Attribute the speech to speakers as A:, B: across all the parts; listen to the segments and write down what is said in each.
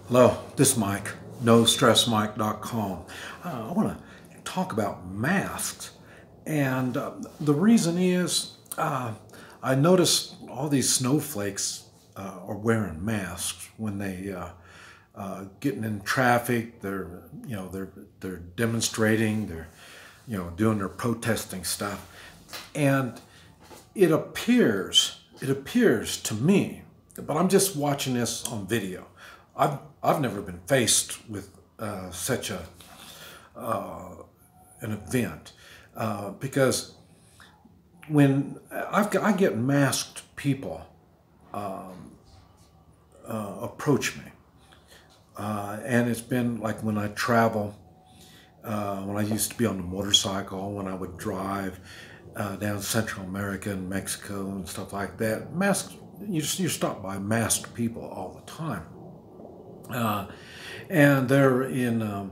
A: Hello, this is Mike, NoStressMike.com. I want to talk about masks, and the reason is I noticed all these snowflakes are wearing masks when they getting in traffic. They're demonstrating. They're doing their protesting stuff, and it appears to me, but I'm just watching this on video. I've never been faced with such an event because when I get masked people approach me, and it's been like when I travel. When I used to be on the motorcycle, when I would drive down Central America and Mexico and stuff like that, you're stopped by masked people all the time. And they're in,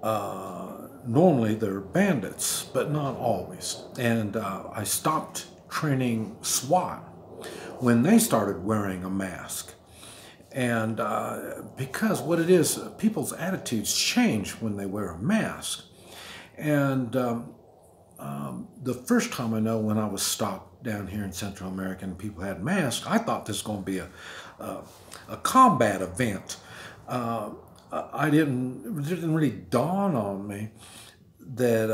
A: normally they're bandits, but not always. And I stopped training SWAT when they started wearing a mask. And because what it is, people's attitudes change when they wear a mask. And the first time I know when I was stopped down here in Central America and people had masks, I thought this was going to be a combat event. It didn't really dawn on me that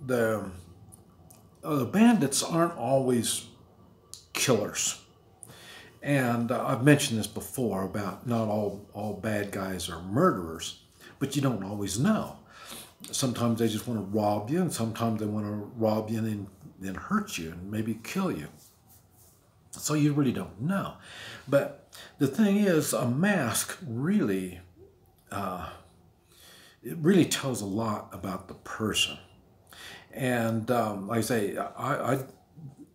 A: the bandits aren't always killers. And I've mentioned this before about not all bad guys are murderers, but you don't always know. Sometimes they just want to rob you, and sometimes they want to rob you and then hurt you and maybe kill you. So you really don't know. But the thing is, a mask really, it really tells a lot about the person. And like I say, I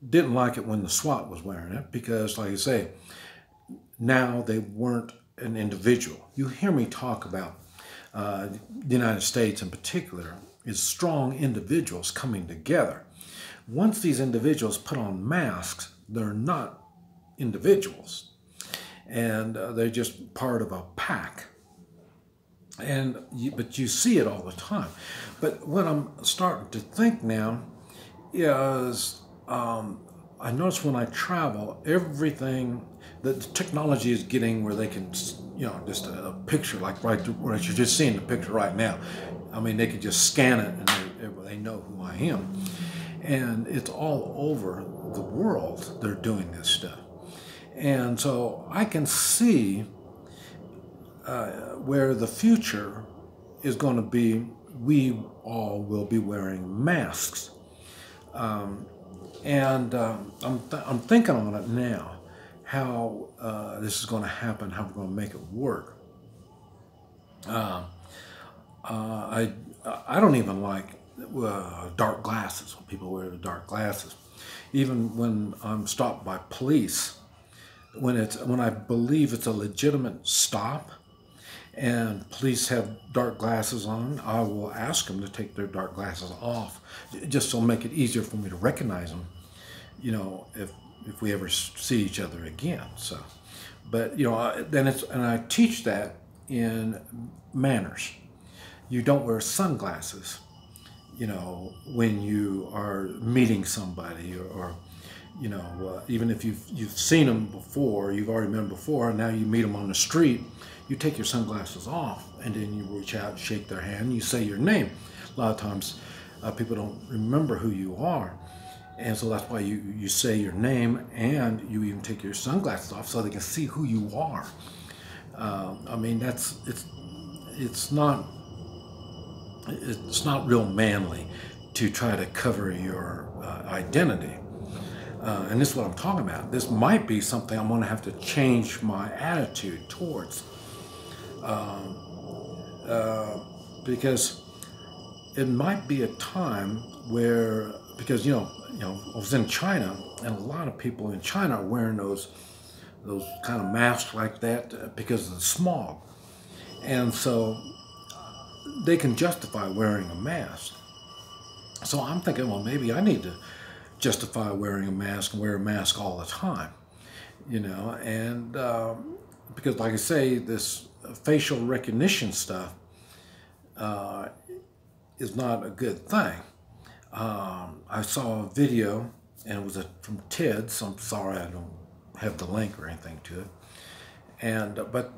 A: didn't like it when the SWAT was wearing it because, like I say, now they weren't an individual. You hear me talk about the United States in particular is strong individuals coming together. Once these individuals put on masks, they're not individuals, and they're just part of a pack. But you see it all the time. But what I'm starting to think now is I notice when I travel, everything that the technology is getting where they can, just a picture like right where you're just seeing the picture right now. I mean, they can just scan it and they know who I am. And it's all over the world they're doing this stuff. And so I can see where the future is going to be. We all will be wearing masks. I'm thinking on it now, how this is going to happen, how we're going to make it work. I don't even like dark glasses, when people wear the dark glasses. Even when I'm stopped by police, when I believe it's a legitimate stop and police have dark glasses on, I will ask them to take their dark glasses off, just to make it easier for me to recognize them, if we ever see each other again. So, but and I teach that in manners. You don't wear sunglasses, when you are meeting somebody, or even if you've seen them before, you've already met them before, and now you meet them on the street, you take your sunglasses off, and then you reach out, shake their hand, you say your name. A lot of times, people don't remember who you are, and so that's why you say your name, and you even take your sunglasses off so they can see who you are. I mean, it's not real manly to try to cover your identity. And this is what I'm talking about. This might be something I'm going to have to change my attitude towards, because it might be a time where, because I was in China, and a lot of people in China are wearing those kind of masks like that because of the smog, and so they can justify wearing a mask. So I'm thinking, well, maybe I need to justify wearing a mask and wear a mask all the time, and because like I say, this facial recognition stuff is not a good thing. I saw a video, and it was from TED, so I'm sorry I don't have the link or anything to it. And but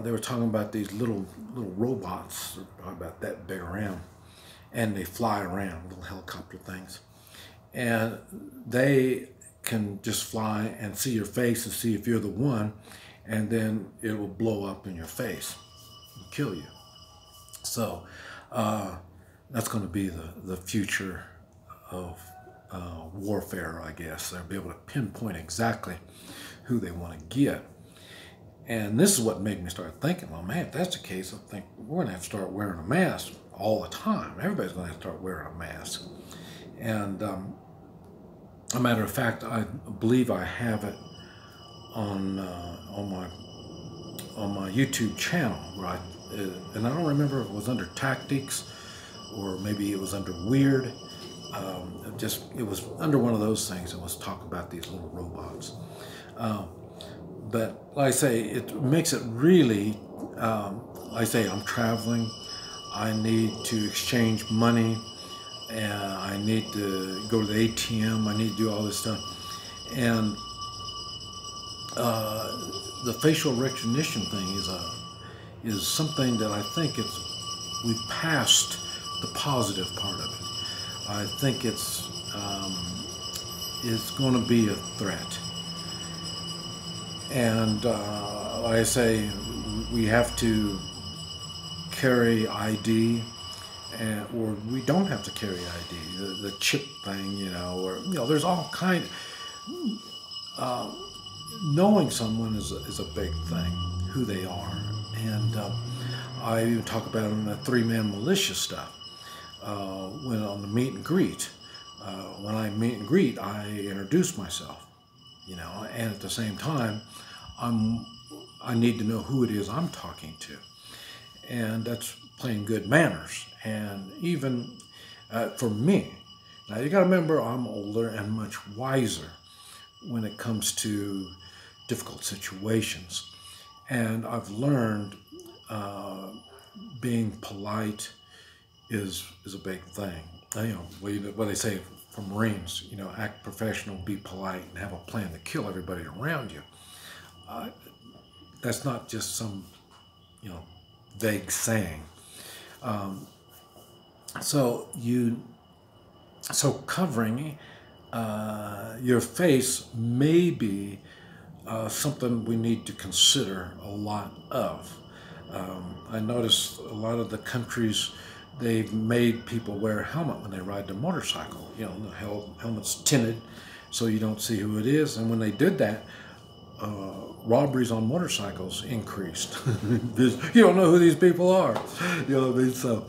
A: they were talking about these little robots, probably about that big around, and they fly around, little helicopter things, and they can just fly and see your face and see if you're the one, and then it will blow up in your face and kill you. So that's going to be the future of warfare, I guess. They'll be able to pinpoint exactly who they want to get. And this is what made me start thinking, well, man, if that's the case, I think we're going to have to start wearing a mask all the time. Everybody's going to have to start wearing a mask. And a matter of fact, I believe I have it on my YouTube channel, right? And I don't remember if it was under tactics or maybe it was under weird. It was under one of those things. It was talk about these little robots. But like I say, it makes it really, like I say, I'm traveling, I need to exchange money, and I need to go to the ATM, I need to do all this stuff. And the facial recognition thing is something that I think we've passed the positive part of it. I think it's going to be a threat. And like I say, we have to carry ID, or we don't have to carry ID. The chip thing, or there's all kind. Knowing someone is a big thing, who they are, and I even talk about it in the three-man militia stuff. When on the meet and greet, when I meet and greet, I introduce myself. And at the same time, I need to know who it is I'm talking to, and that's playing good manners. And even for me, now you got to remember, I'm older and much wiser when it comes to difficult situations, and I've learned being polite is a big thing. What they say from Marines, act professional, be polite, and have a plan to kill everybody around you. That's not just some, vague saying. So covering your face may be something we need to consider a lot of. I noticed a lot of the countries, they've made people wear a helmet when they ride their motorcycle. The helmet's tinted so you don't see who it is. And when they did that, robberies on motorcycles increased. You don't know who these people are. You know what I mean? So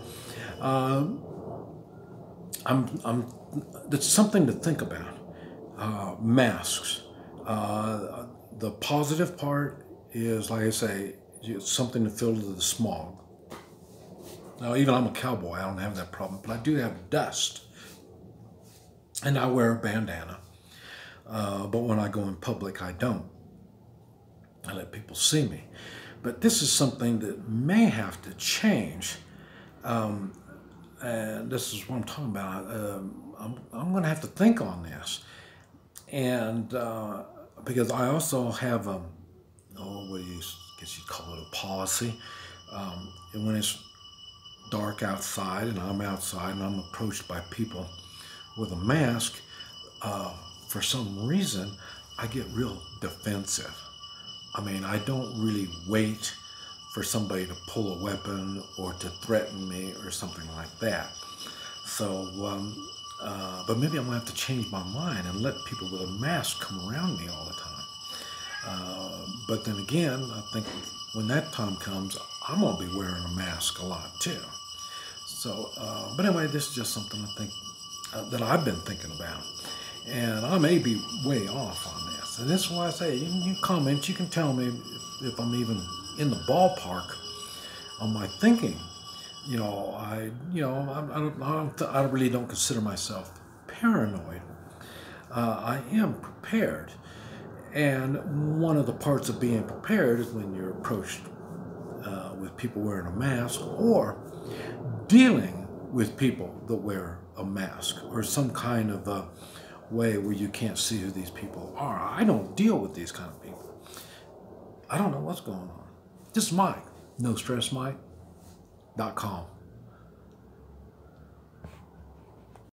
A: it's something to think about. Masks. The positive part is, like I say, it's something to filter the smog. Now, even I'm a cowboy, I don't have that problem, but I do have dust. And I wear a bandana. But when I go in public, I don't. I let people see me. But this is something that may have to change. And this is what I'm talking about. I'm going to have to think on this. And because I also have what do you guess you'd call it, a policy. And when it's dark outside and I'm outside and I'm approached by people with a mask, for some reason, I get real defensive. I mean, I don't really wait for somebody to pull a weapon or to threaten me or something like that. So, but maybe I'm gonna have to change my mind and let people with a mask come around me all the time. But then again, I think when that time comes, I'm gonna be wearing a mask a lot too. So, but anyway, this is just something I think that I've been thinking about. And I may be way off on this. And this is why I say, you comment, you can tell me if I'm even in the ballpark on my thinking. I really don't consider myself paranoid. I am prepared. And one of the parts of being prepared is when you're approached with people wearing a mask, or dealing with people that wear a mask, or some kind of a way where you can't see who these people are. I don't deal with these kind of people. I don't know what's going on. This is Mike, NoStressMike.com.